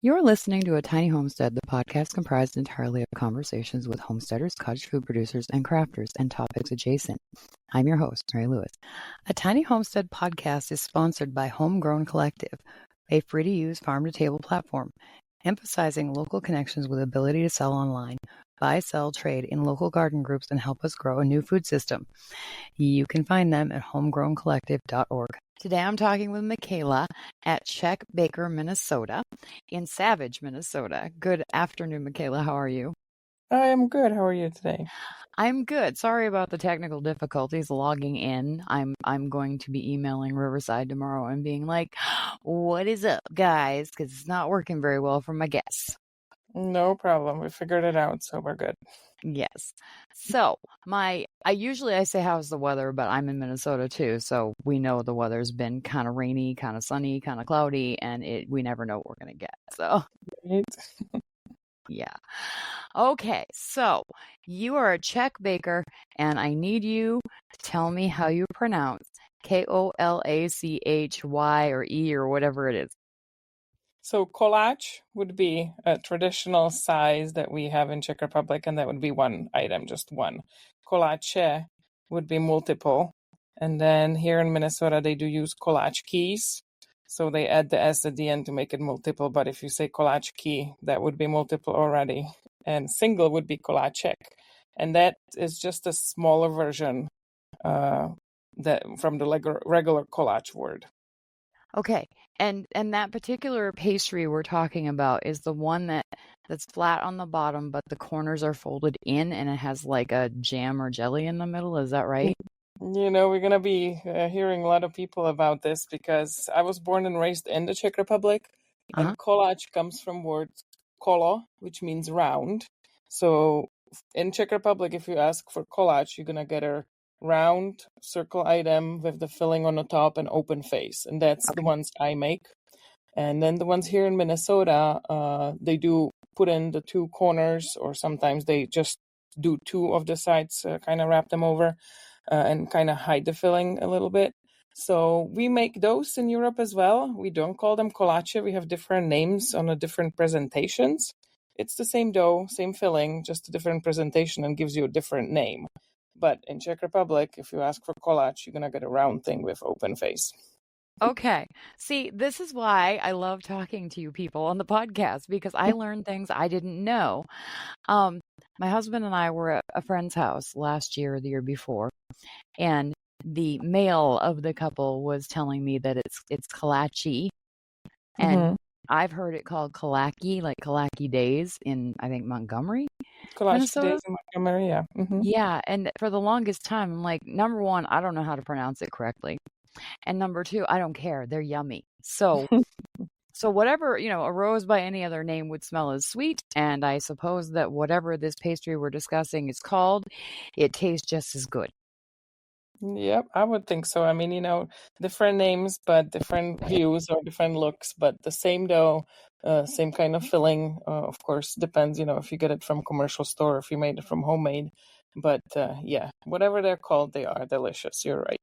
You're listening to A Tiny Homestead, the podcast comprised entirely of conversations with homesteaders, cottage food producers, and crafters, and topics adjacent. I'm your host, Mary Lewis. A Tiny Homestead podcast is sponsored by Homegrown Collective, a free-to-use farm-to-table platform, emphasizing local connections with ability to sell online, buy, sell, trade in local garden groups, and help us grow a new food system. You can find them at homegrowncollective.org. Today I'm talking with Michaela at Czech Baker, Minnesota, in Savage, Minnesota. Good afternoon, Michaela. How are you? I am good. How are you today? I'm good. Sorry about the technical difficulties logging in. I'm going to be emailing Riverside tomorrow and being like, what is up, guys? Because it's not working very well for my guests. No problem. We figured it out, so we're good. Yes. So I usually say how's the weather, but I'm in Minnesota too, so we know the weather's been kind of rainy, kind of sunny, kind of cloudy, and we never know what we're gonna get. So Right. yeah. Okay, so you are a Czech baker, and I need you to tell me how you pronounce Kolachy or E or whatever it is. So Koláč would be a traditional size that we have in Czech Republic, and that would be one item, just one. Kolache would be multiple. And then here in Minnesota, they do use koláčkys. So they add the S at the end to make it multiple. But if you say koláčky, that would be multiple already. And single would be koláček. And that is just a smaller version that from the regular koláč word. Okay. And that particular pastry we're talking about is the one that's flat on the bottom, but the corners are folded in and it has like a jam or jelly in the middle. Is that right? You know, we're going to be hearing a lot of people about this because I was born and raised in the Czech Republic. And Koláč comes from word kolo, which means round. So in Czech Republic, if you ask for koláč, you're going to get a round circle item with the filling on the top and open face, and that's the ones I make. And then the ones here in Minnesota, they do put in the two corners, or sometimes they just do two of the sides, kind of wrap them over and kind of hide the filling a little bit. So we make those in Europe as well. We don't call them kolache. We have different names on the different presentations. It's the same dough, same filling, just a different presentation and gives you a different name. But in Czech Republic, if you ask for koláč, you're going to get a round thing with open face. Okay. See, this is why I love talking to you people on the podcast, because I learned things I didn't know. My husband and I were at a friend's house last year or the year before, and the male of the couple was telling me that it's Kalachi, and I've heard it called Kalaki, like Kalaki Days in, I think, Montgomery. Kolache days in Montgomery, yeah. Yeah, and for the longest time, I'm like, number one, I don't know how to pronounce it correctly. And number two, I don't care. They're yummy. So whatever, a rose by any other name would smell as sweet. And I suppose that whatever this pastry we're discussing is called, it tastes just as good. Yep, I would think so. I mean, different names, but different views or different looks, but the same dough, same kind of filling. Of course, depends, if you get it from commercial store, if you made it from homemade. But yeah, whatever they're called, they are delicious. You're right.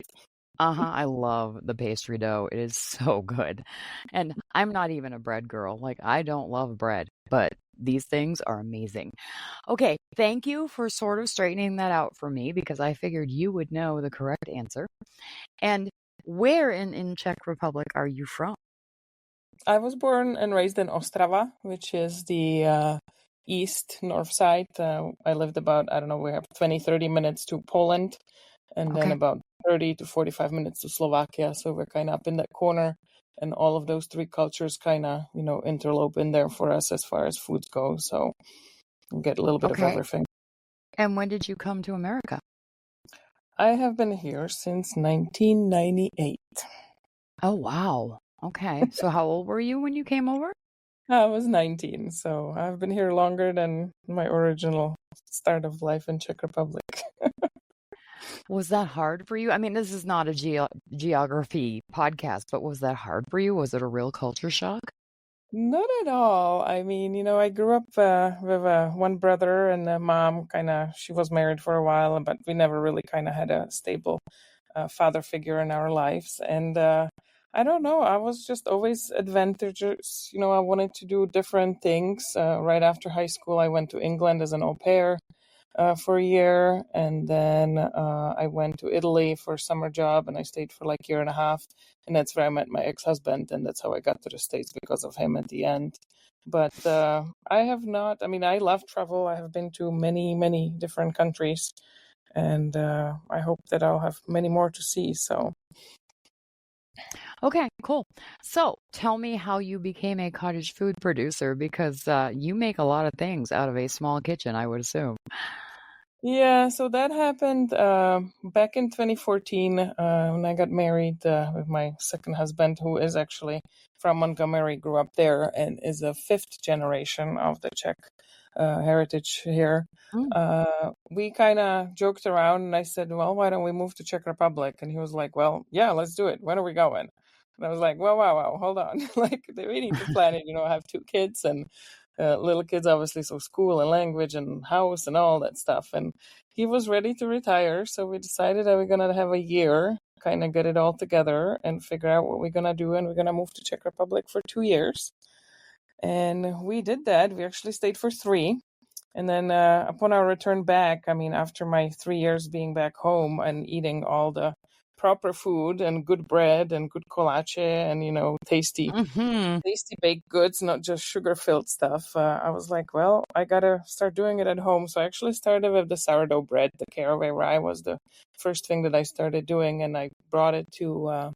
I love the pastry dough. It is so good. And I'm not even a bread girl. Like, I don't love bread, but these things are amazing. Okay, thank you for sort of straightening that out for me, because I figured you would know the correct answer. And where in Czech Republic are you from? I was born and raised in Ostrava, which is the north side. I lived about, we have 20-30 minutes to Poland, and then about 30 to 45 minutes to Slovakia. So we're kind of up in that corner, and all of those three cultures kind of, interlope in there for us as far as foods go. So we get a little bit of everything. And when did you come to America? I have been here since 1998. Oh, wow. Okay. So how old were you when you came over? I was 19. So I've been here longer than my original start of life in Czech Republic. Was that hard for you? I mean, this is not a geography podcast, but was that hard for you? Was it a real culture shock? Not at all. I mean, I grew up with one brother and a mom. She was married for a while, but we never really kind of had a stable father figure in our lives. And I don't know. I was just always adventurous. I wanted to do different things. Right after high school, I went to England as an au pair for a year. And then I went to Italy for a summer job, and I stayed for like a year and a half. And that's where I met my ex-husband. And that's how I got to the States, because of him at the end. But I have not, I love travel. I have been to many, many different countries. And I hope that I'll have many more to see. So. Okay, cool. So tell me how you became a cottage food producer, because you make a lot of things out of a small kitchen, I would assume. Yeah, so that happened back in 2014 when I got married with my second husband, who is actually from Montgomery, grew up there, and is a fifth generation of the Czech heritage here. We kind of joked around, and I said, well, why don't we move to Czech Republic? And he was like, well, yeah, let's do it. When are we going? And I was like, wow, hold on. Like, we need to plan it. I have 2 kids and little kids, obviously, so school and language and house and all that stuff. And he was ready to retire, so we decided that we're going to have a year, kind of get it all together and figure out what we're going to do. And we're going to move to Czech Republic for 2 years. And we did that. We actually stayed for 3. And then upon our return back, after my 3 years being back home and eating all the proper food and good bread and good kolache and, tasty baked goods, not just sugar-filled stuff, I was like, well, I got to start doing it at home. So I actually started with the sourdough bread. The caraway rye was the first thing that I started doing, and I brought it to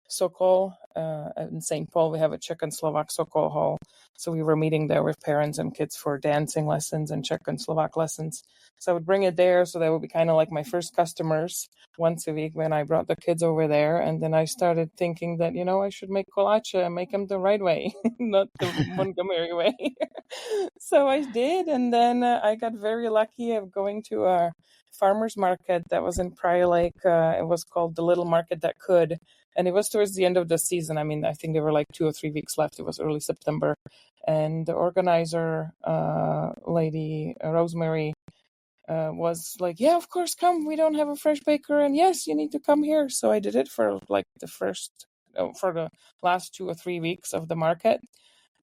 Sokol in St. Paul. We have a Czech and Slovak Sokol hall. So we were meeting there with parents and kids for dancing lessons and Czech and Slovak lessons. So I would bring it there. So that would be kind of like my first customers once a week when I brought the kids over there. And then I started thinking that, I should make kolache and make them the right way, not the Montgomery way. So I did. And then I got very lucky of going to a farmer's market that was in Prior Lake. It was called the Little Market That Could. And it was towards the end of the season. I think there were like 2 or 3 weeks left. It was early September. And the organizer, lady Rosemary, was like, yeah, of course, come. We don't have a fresh baker. And yes, you need to come here. So I did it for like for the last 2 or 3 weeks of the market.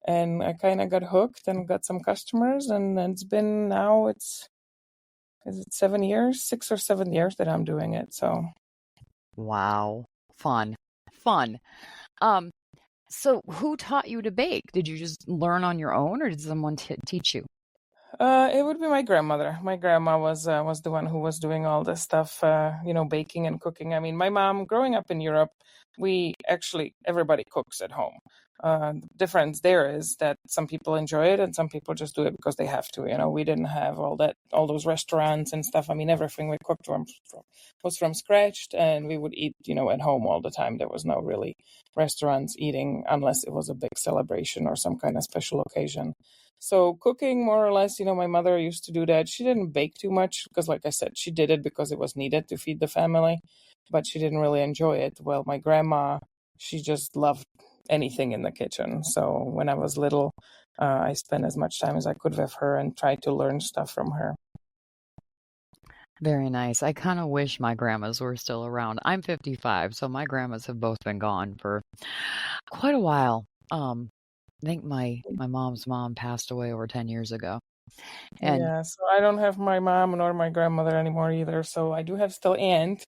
And I kind of got hooked and got some customers. And it's been now, is it 7 years, 6 or 7 years that I'm doing it. So. Wow. Fun. So who taught you to bake? Did you just learn on your own, or did someone teach you? It would be my grandmother. My grandma was the one who was doing all this stuff, baking and cooking. My mom, growing up in Europe, everybody cooks at home. The difference there is that some people enjoy it and some people just do it because they have to. We didn't have all those restaurants and stuff. Everything we cooked was from scratch, and we would eat, at home all the time. There was no really restaurants eating unless it was a big celebration or some kind of special occasion. So cooking, more or less, my mother used to do that. She didn't bake too much because, like I said, she did it because it was needed to feed the family, but she didn't really enjoy it. Well, my grandma, she just loved anything in the kitchen. So when I was little, I spent as much time as I could with her and tried to learn stuff from her. Very nice. I kind of wish my grandmas were still around. I'm 55, so my grandmas have both been gone for quite a while. I think my mom's mom passed away over 10 years ago. And yeah, so I don't have my mom nor my grandmother anymore either. So I do have still aunt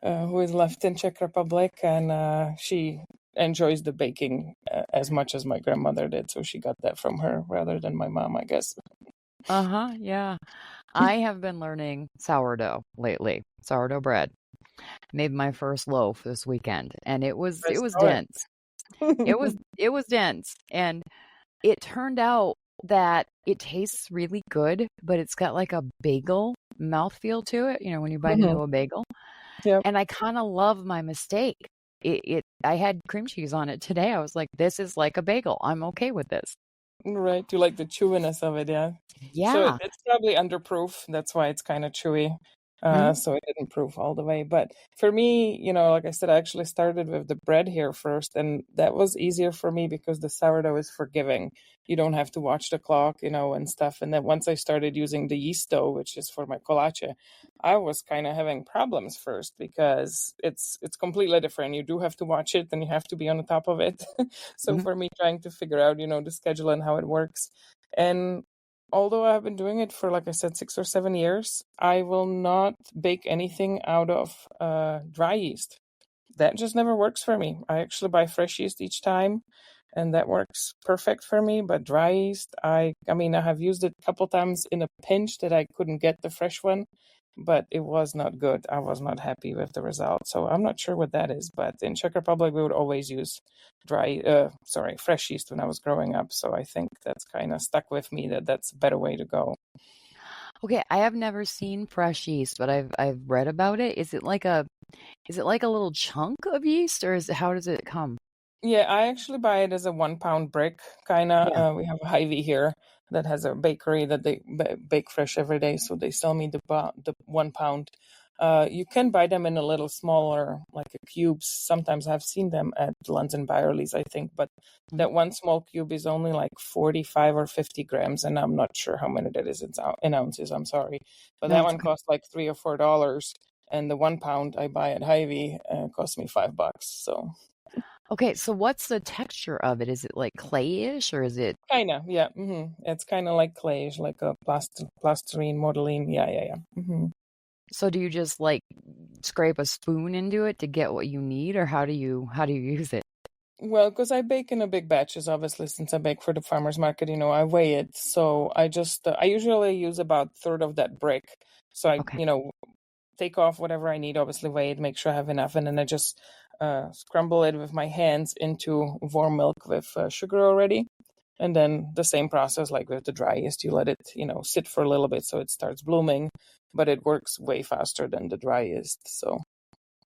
who is left in Czech Republic, and she enjoys the baking as much as my grandmother did. So she got that from her rather than my mom, I guess. Yeah. I have been learning sourdough lately, sourdough bread. Made my first loaf this weekend, and it was dense. It was dense, and it turned out that it tastes really good, but it's got like a bagel mouthfeel to it, when you bite into a bagel. Yep. And I kind of love my mistake. I had cream cheese on it today. I was like, this is like a bagel. I'm okay with this. Right. You like the chewiness of it, yeah? Yeah. So it's probably underproof. That's why it's kind of chewy. So it didn't prove all the way. But for me, like I said, I actually started with the bread here first, and that was easier for me because the sourdough is forgiving. You don't have to watch the clock, and stuff. And then once I started using the yeast dough, which is for my kolache, I was kind of having problems first because it's completely different. You do have to watch it, and you have to be on the top of it. So for me, trying to figure out, the schedule and how it works. And although I've been doing it for, like I said, 6 or 7 years, I will not bake anything out of dry yeast. That just never works for me. I actually buy fresh yeast each time, and that works perfect for me. But dry yeast, I have used it a couple times in a pinch that I couldn't get the fresh one, but it was not good. I was not happy with the result. So I'm not sure what that is. But in Czech Republic, we would always use fresh yeast when I was growing up. So I think that's kind of stuck with me that's a better way to go. Okay, I have never seen fresh yeast, but I've read about it. Is it like a little chunk of yeast, or how does it come? Yeah, I actually buy it as a 1 pound brick, kind of. Yeah. We have a Hy-Vee here that has a bakery that they bake fresh every day, so they sell me the 1 pound. You can buy them in a little smaller, like a cubes. Sometimes I've seen them at London Byerly's, I think, but that one small cube is only like 45 or 50 grams, and I'm not sure how many that is in ounces. I'm sorry, but No, that it's one okay. costs like $3 or $4, and the 1 pound I buy at Hy-Vee cost me $5. So. Okay, so what's the texture of it? Is it like clayish, or is it? Kinda, yeah. It's kind of like clayish, like a plasterine, modeling. Yeah. So do you just like scrape a spoon into it to get what you need, or how do you use it? Well, because I bake in a big batches, obviously, since I bake for the farmer's market, I weigh it. So I just, I usually use about a third of that brick. So I, Okay. take off whatever I need, obviously weigh it, make sure I have enough, and then I just scramble it with my hands into warm milk with sugar already. And then the same process like with the dry yeast, you let it, sit for a little bit so it starts blooming, but it works way faster than the dry yeast. So.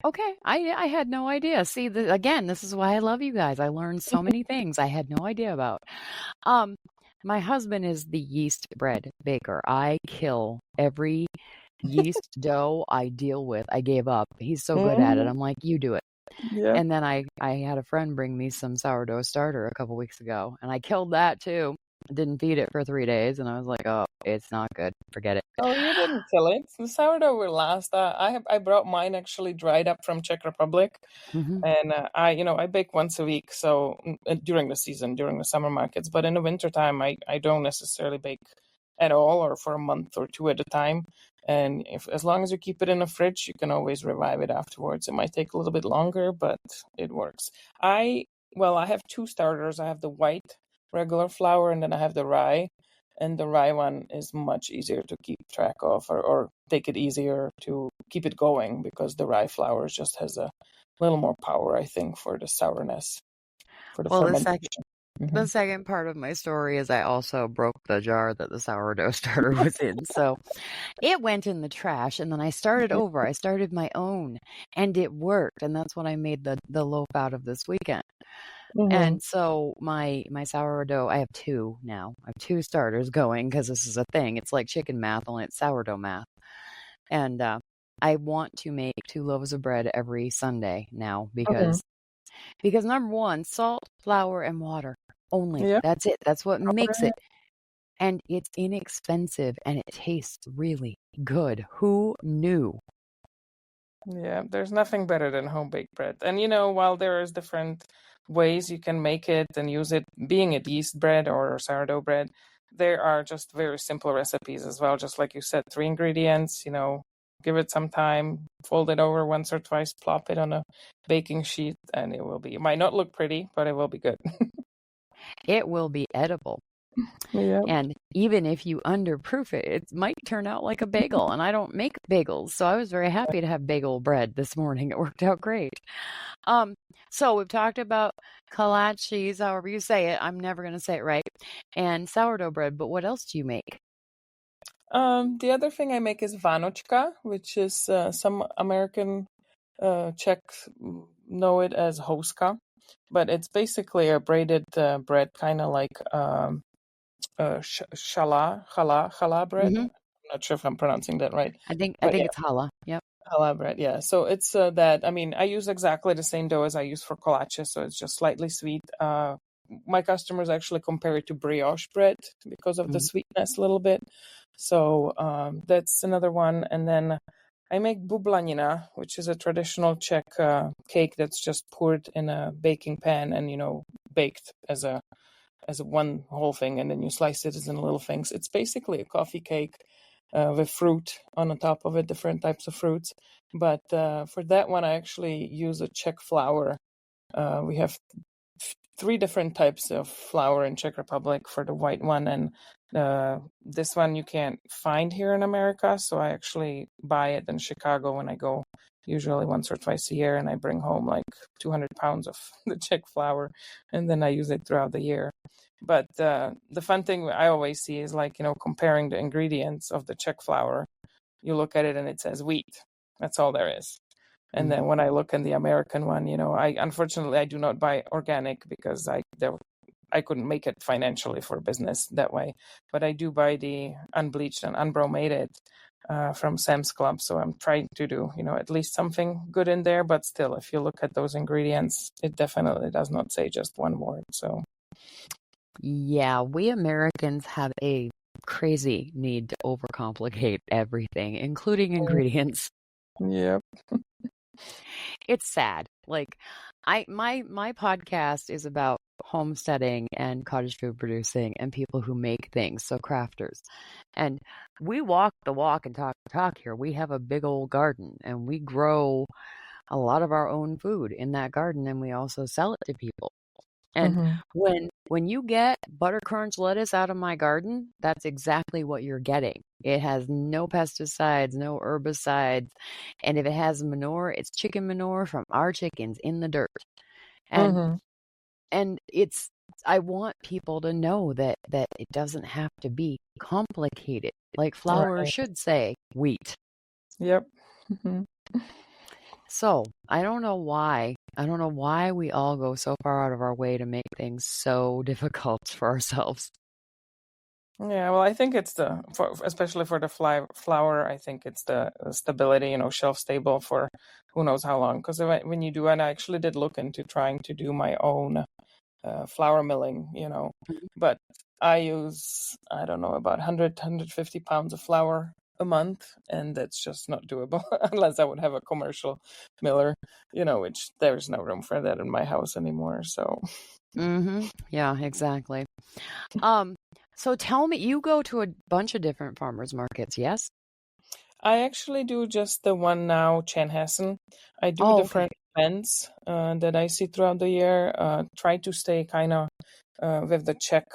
Okay, I had no idea. See, again, this is why I love you guys. I learned so many things I had no idea about. My husband is the yeast bread baker. I kill every yeast dough I deal with. I gave up. He's so good at it. I'm like, you do it. Yeah. And then I had a friend bring me some sourdough starter a couple weeks ago, and I killed that too. Didn't feed it for 3 days, and I was like, oh, it's not good. Forget it. Oh, you didn't kill it. The sourdough will last. I brought mine actually dried up from Czech Republic, and I bake once a week. So during the season, during the summer markets, but in the wintertime, I don't necessarily bake at all, or for a month or two at a time. And as long as you keep it in the fridge, you can always revive it afterwards. It might take a little bit longer, but it works. I have 2 starters. I have the white regular flour, and then I have the rye. And the rye one is much easier to keep track of, or take it easier to keep it going, because the rye flour just has a little more power, I think, for the sourness, for the fermentation. The second part of my story is I also broke the jar that the sourdough starter was in. So it went in the trash, and then I started over. I started my own, and it worked. And that's what I made the loaf out of this weekend. And so my sourdough, I have 2 now. I have 2 starters going because this is a thing. It's like chicken math, only it's sourdough math. And I want to make 2 loaves of bread every Sunday now because number one, salt, flour, and water only. Yeah. That's it. That's what makes it. And it's inexpensive, and it tastes really good. Who knew? Yeah, there's nothing better than home baked bread. And while there is different ways you can make it and use it, being it yeast bread or sourdough bread, there are just very simple recipes as well. Just like you said, 3 ingredients, give it some time, fold it over once or twice, plop it on a baking sheet, and it might not look pretty, but it will be good. It will be edible. Yeah. And even if you underproof it, it might turn out like a bagel. And I don't make bagels, so I was very happy to have bagel bread this morning. It worked out great. So we've talked about kolaches, however you say it. I'm never going to say it right. And sourdough bread. But what else do you make? The other thing I make is vanočka, which is some American Czechs know it as hoska, but it's basically a braided bread, kind of like challah bread. I'm not sure if I'm pronouncing that right. I think But it's challah. Yep. challah bread, yeah. So it's that. I mean, I use exactly the same dough as I use for kolache, so it's just slightly sweet. My customers actually compare it to brioche bread because of the sweetness a little bit. So that's another one. And then I make bublanina, which is a traditional Czech cake that's just poured in a baking pan and baked as a one whole thing, and then you slice it in little things. It's basically a coffee cake with fruit on the top of it, different types of fruits. But for that one, I actually use a Czech flour. We have 3 different types of flour in Czech Republic for the white one, and this one you can't find here in America, so I actually buy it in Chicago when I go, usually once or twice a year, and I bring home like 200 pounds of the Czech flour, and then I use it throughout the year. But the fun thing I always see is comparing the ingredients of the Czech flour. You look at it and it says wheat. That's all there is. And then when I look in the American one, unfortunately I do not buy organic because I couldn't make it financially for business that way. But I do buy the unbleached and unbromated from Sam's Club. So I'm trying to do, at least something good in there. But still, if you look at those ingredients, it definitely does not say just one word. So yeah, we Americans have a crazy need to overcomplicate everything, including ingredients. Yep. It's sad. Like my podcast is about homesteading and cottage food producing and people who make things, so crafters. And we walk the walk and talk the talk here. We have a big old garden and we grow a lot of our own food in that garden, and we also sell it to people. And when you get butter crunch lettuce out of my garden, that's exactly what you're getting. It has no pesticides, no herbicides, and if it has manure, it's chicken manure from our chickens in the dirt. And it's I want people to know that it doesn't have to be complicated. Like flour should say wheat. Yep. So I don't know why we all go so far out of our way to make things so difficult for ourselves. Yeah, well, I think it's especially for the flour, I think it's the stability, shelf stable for who knows how long. Because when you do, and I actually did look into trying to do my own flour milling, but I use, I don't know, about 150 pounds of flour a month, and that's just not doable unless I would have a commercial miller, which there's no room for that in my house anymore. So yeah, exactly. So tell me, you go to a bunch of different farmers markets, yes? I actually do just the one now, Chanhassen. I do different events that I see throughout the year. Try to stay kind of with the Czech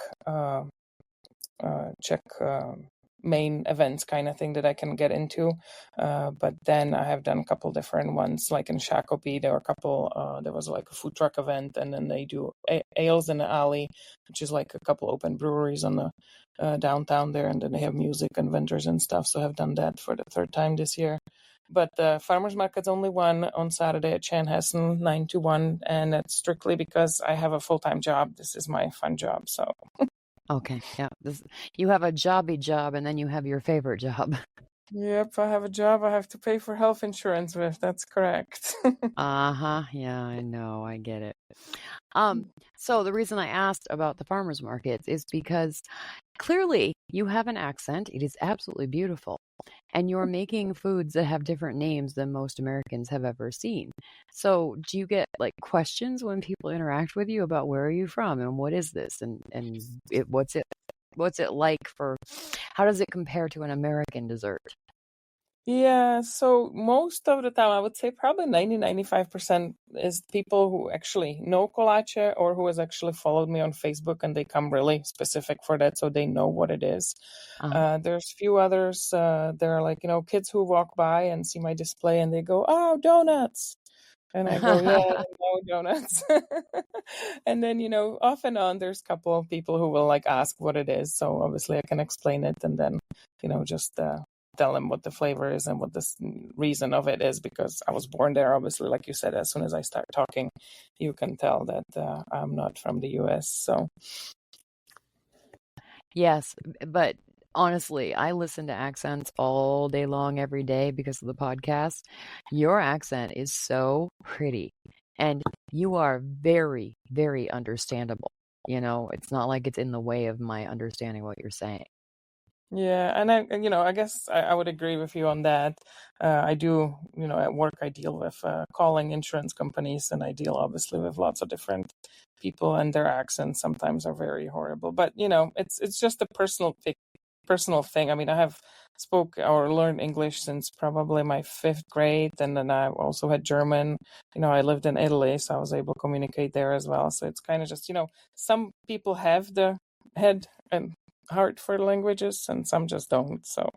main events kind of thing that I can get into. But then I have done a couple different ones, like in Shakopee, there were a couple, there was like a food truck event, and then they do ales in the alley, which is like a couple open breweries on the downtown there, and then they have music and vendors and stuff. So I've done that for the 3rd time this year. But the farmers market's only one on Saturday at Chanhassen, 9 to 1, and it's strictly because I have a full-time job. This is my fun job, so... Okay, yeah. You have a jobby job, and then you have your favorite job. Yep, I have a job I have to pay for health insurance with. That's correct. Yeah, I know. I get it. So the reason I asked about the farmers markets is because clearly you have an accent. It is absolutely beautiful. And you're making foods that have different names than most Americans have ever seen. So do you get like questions when people interact with you about where are you from and what is this and what's it like how does it compare to an American dessert? Yeah, so most of the time, I would say probably 90-95% is people who actually know Kolache or who has actually followed me on Facebook, and they come really specific for that, so they know what it is. There's a few others, there are like, kids who walk by and see my display and they go, "Oh, donuts." And I go, "Yeah, no donuts." And then, off and on, there's a couple of people who will like ask what it is. So obviously I can explain it and then, just tell them what the flavor is and what the reason of it is, because I was born there. Obviously, like you said, as soon as I start talking, you can tell that I'm not from the US. So yes, but honestly, I listen to accents all day long, every day because of the podcast. Your accent is so pretty and you are very, very understandable. It's not like it's in the way of my understanding what you're saying. Yeah, and I guess I would agree with you on that. I do, at work I deal with calling insurance companies, and I deal obviously with lots of different people, and their accents sometimes are very horrible. But it's just a personal thing. I mean, I have spoke or learned English since probably my 5th grade, and then I also had German. I lived in Italy, so I was able to communicate there as well. So it's kind of just, some people have the head and heart for languages and some just don't. So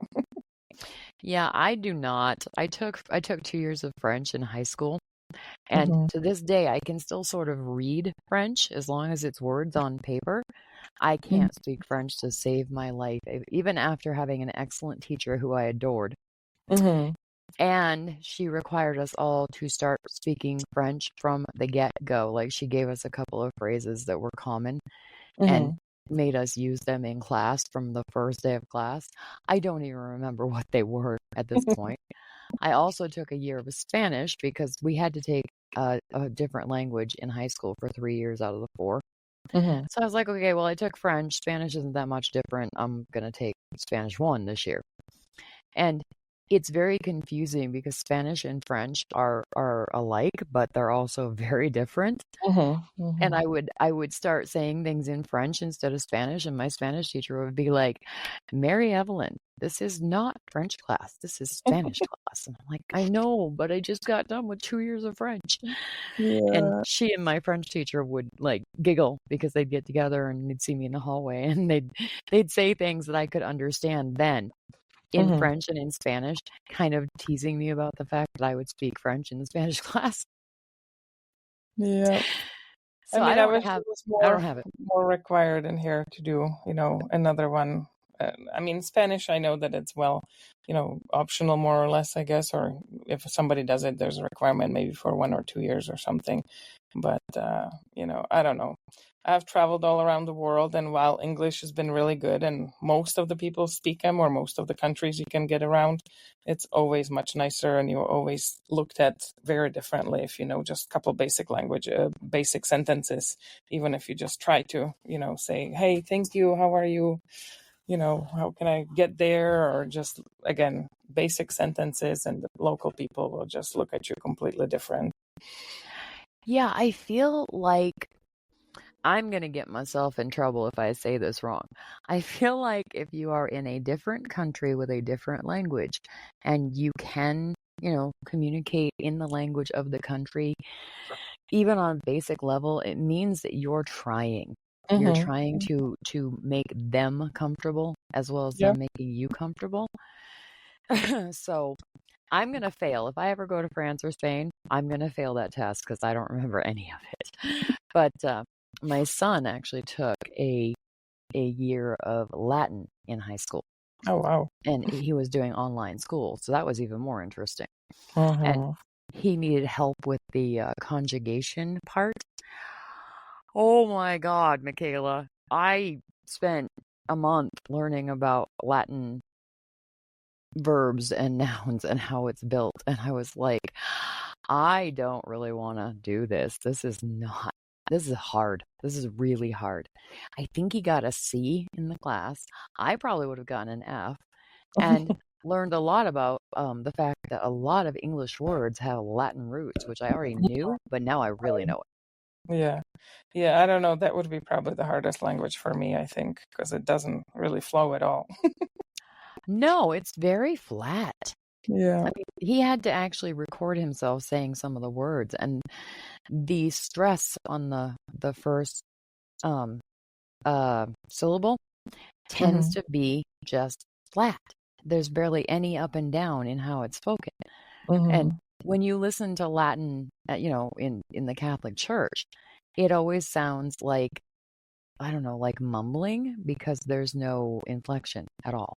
Yeah, I do not. I took 2 years of French in high school, and to this day I can still sort of read French as long as it's words on paper. I can't speak French to save my life, even after having an excellent teacher who I adored. And she required us all to start speaking French from the get-go. Like, she gave us a couple of phrases that were common and made us use them in class from the first day of class. I don't even remember what they were at this point. I also took a year of Spanish because we had to take a different language in high school for 3 years out of the 4. So I was like, okay, well, I took French. Spanish isn't that much different. I'm going to take Spanish 1 this year. And it's very confusing because Spanish and French are alike, but they're also very different. And I would start saying things in French instead of Spanish, and my Spanish teacher would be like, Mary Evelyn, this is not French class. This is Spanish class. And I'm like, I know, but I just got done with 2 years of French. And she and my French teacher would like giggle because they'd get together and they'd see me in the hallway and they'd say things that I could understand then in French and in Spanish, kind of teasing me about the fact that I would speak French in the Spanish class. Yeah. So I don't have it. More required in here to do, another one. I mean, Spanish, I know that it's optional more or less, I guess, or if somebody does it, there's a requirement maybe for 1 or 2 years or something. But, I don't know. I've traveled all around the world, and while English has been really good and most of the people speak them, or most of the countries you can get around, it's always much nicer, and you're always looked at very differently if you know just a couple basic sentences, even if you just try to, say, hey, thank you, how are you? How can I get there? Or just, again, basic sentences, and the local people will just look at you completely different. Yeah, I feel like I'm going to get myself in trouble if I say this wrong. I feel like if you are in a different country with a different language and you can, communicate in the language of the country, even on a basic level, it means that you're trying. You're trying to make them comfortable as well as them making you comfortable. So I'm going to fail. If I ever go to France or Spain, I'm going to fail that test because I don't remember any of it. But my son actually took a year of Latin in high school. Oh, wow. And he was doing online school, so that was even more interesting. And he needed help with the conjugation part. Oh my God, Michaela. I spent a month learning about Latin verbs and nouns and how it's built. And I was like, I don't really want to do this. This is hard. This is really hard. I think he got a C in the class. I probably would have gotten an F, and learned a lot about the fact that a lot of English words have Latin roots, which I already knew, but now I really know it. Yeah. Yeah, I don't know. That would be probably the hardest language for me, I think, because it doesn't really flow at all. No, it's very flat. Yeah. I mean, he had to actually record himself saying some of the words, and the stress on the first syllable tends to be just flat. There's barely any up and down in how it's spoken. And when you listen to Latin, in the Catholic Church, it always sounds like, I don't know, like mumbling, because there's no inflection at all.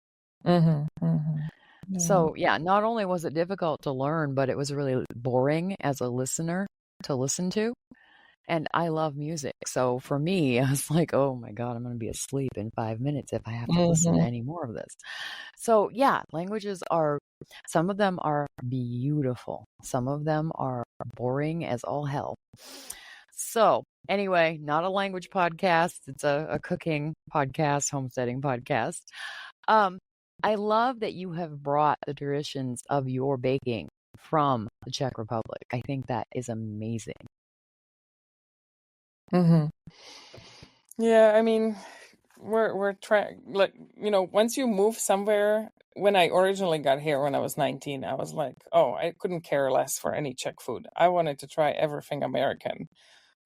So, yeah, not only was it difficult to learn, but it was really boring as a listener to listen to. And I love music. So for me, I was like, oh my God, I'm going to be asleep in 5 minutes if I have to listen to any more of this. So yeah, languages are, some of them are beautiful. Some of them are boring as all hell. So anyway, not a language podcast. It's a cooking podcast, homesteading podcast. I love that you have brought the traditions of your baking from the Czech Republic. I think that is amazing. Yeah, I mean, we're trying, like, once you move somewhere. When I originally got here when I was 19, I was like, oh, I couldn't care less for any Czech food. I wanted to try everything American.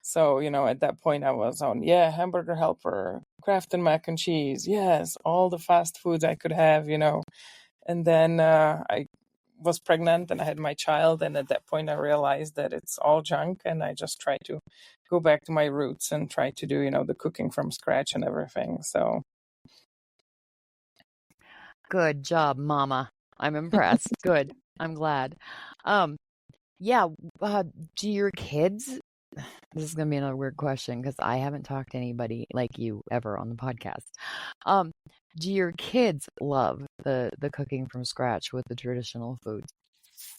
So, at that point I was on, Hamburger Helper, Kraft and mac and cheese. Yes, all the fast foods I could have. And then I was pregnant and I had my child. And at that point I realized that it's all junk. And I just tried to go back to my roots and try to do, the cooking from scratch and everything. So. Good job, Mama. I'm impressed. Good. I'm glad. Yeah. Do your kids, this is going to be another weird question because I haven't talked to anybody like you ever on the podcast. Do your kids love the cooking from scratch with the traditional foods?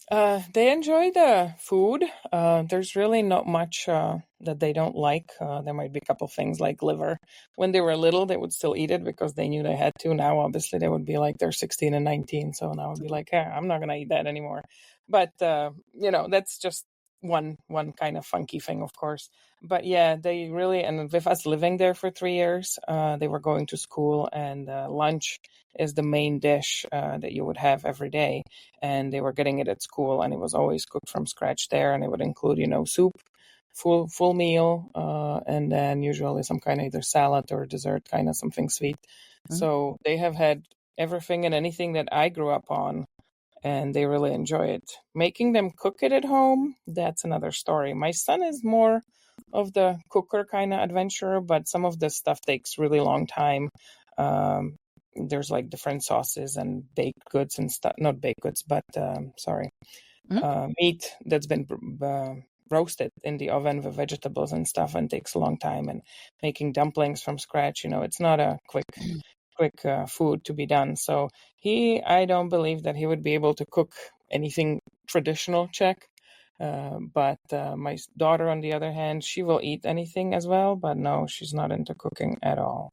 They enjoy the food. There's really not much that they don't like. There might be a couple things like liver. When they were little, they would still eat it because they knew they had to. Now, obviously, they would be like, they're 16 and 19. So now I would be like, I'm not going to eat that anymore. But, that's just one kind of funky thing, of course. But yeah, they really, and with us living there for 3 years, they were going to school, and lunch is the main dish that you would have every day. And they were getting it at school, and it was always cooked from scratch there. And it would include, soup, full meal, and then usually some kind of either salad or dessert, kind of something sweet. Mm-hmm. So they have had everything and anything that I grew up on, and they really enjoy it. Making them cook it at home, that's another story. My son is more of the cooker kind of adventurer, but some of the stuff takes really long time. There's like different sauces and baked goods and stuff, not baked goods, but meat that's been roasted in the oven with vegetables and stuff, and takes a long time. And making dumplings from scratch, it's not a quick food to be done. So I don't believe that he would be able to cook anything traditional Czech. But my daughter, on the other hand, she will eat anything as well, but no, she's not into cooking at all.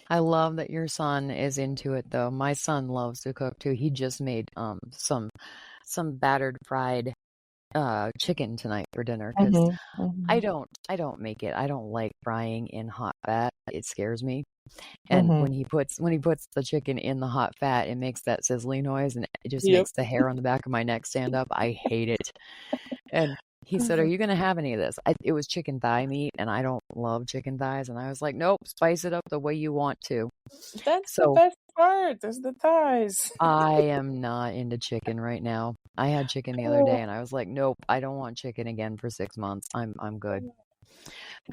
I love that your son is into it, though. My son loves to cook too. He just made some battered fried chicken tonight for dinner because I don't make it. I don't like frying in hot fat. It scares me. And when he puts the chicken in the hot fat, it makes that sizzling noise, and it just makes the hair on the back of my neck stand up. I hate it. And he said, "Are you going to have any of this?" It was chicken thigh meat, and I don't love chicken thighs. And I was like, "Nope, spice it up the way you want to." That's the best part, is the thighs. I am not into chicken right now. I had chicken the other day, and I was like, "Nope, I don't want chicken again for 6 months. I'm good."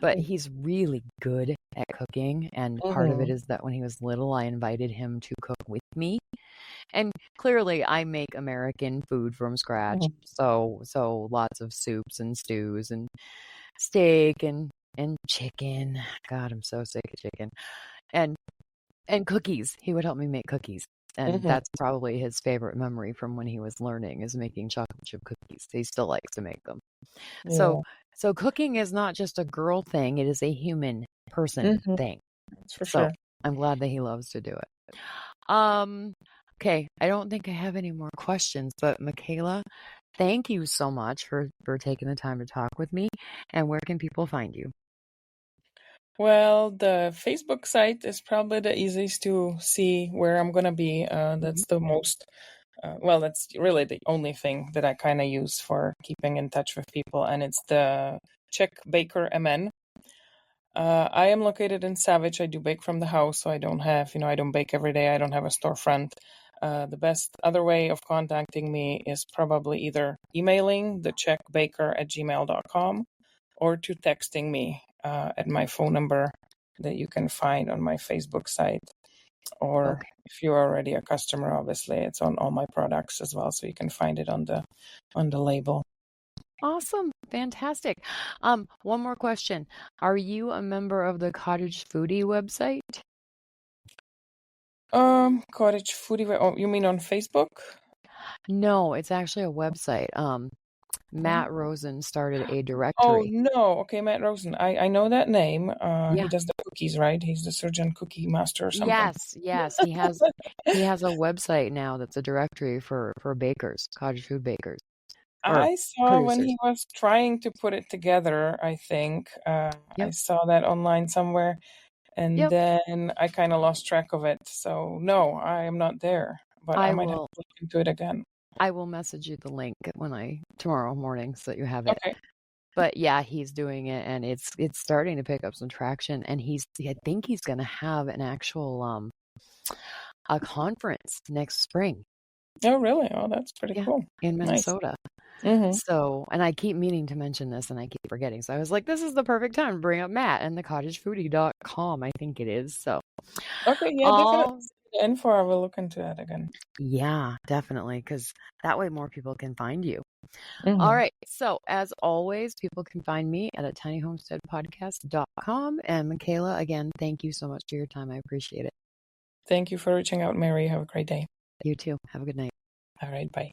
But he's really good at cooking, and part of it is that when he was little, I invited him to cook with me. And clearly I make American food from scratch. So lots of soups and stews and steak and chicken. God, I'm so sick of chicken. And cookies. He would help me make cookies. And that's probably his favorite memory from when he was learning, is making chocolate chip cookies. He still likes to make them. Yeah. So cooking is not just a girl thing. It is a human person thing. That's for sure. I'm glad that he loves to do it. Okay, I don't think I have any more questions, but Michaela, thank you so much for taking the time to talk with me. And where can people find you? Well, the Facebook site is probably the easiest to see where I'm going to be. That's the most, that's really the only thing that I kind of use for keeping in touch with people. And it's the Czech Baker Mn. I am located in Savage. I do bake from the house, so I don't have, I don't bake every day. I don't have a storefront. The best other way of contacting me is probably either emailing theczechbaker@gmail.com or to texting me at my phone number that you can find on my Facebook site. Or if you're already a customer, obviously it's on all my products as well, so you can find it on the label. Awesome. Fantastic. One more question. Are you a member of the Cottage Foodie website? Cottage foodie. Oh, you mean on Facebook? No, it's actually a website. Matt Rosen started a Oh directory. no. Okay, Matt Rosen. I know that name. He Yeah. does the cookies, right? He's the surgeon cookie master or something. Yes. He has a website now that's a directory for bakers, cottage food bakers or I saw when producers. he was trying to put it together, I think. I Yep. saw that online somewhere, and Yep. then I kind of lost track of it. So no, I am not there, but I I might have will to look into it again. I will message you the link tomorrow morning so that you have it. Okay. But yeah, he's doing it and it's starting to pick up some traction and I think he's going to have an actual a conference next spring. Oh, really? Oh, that's pretty cool. In Minnesota. Nice. So, and I keep meaning to mention this and I keep forgetting. So I was like, this is the perfect time to bring up Matt and the cottagefoodie.com, I think it is. So, Okay, yeah, definitely. The info, I will look into that again. Yeah, definitely, because that way more people can find you. Mm-hmm. All right. So, as always, people can find me at atinyhomesteadpodcast.com. And Michaela, again, thank you so much for your time. I appreciate it. Thank you for reaching out, Mary. Have a great day. You too. Have a good night. All right. Bye.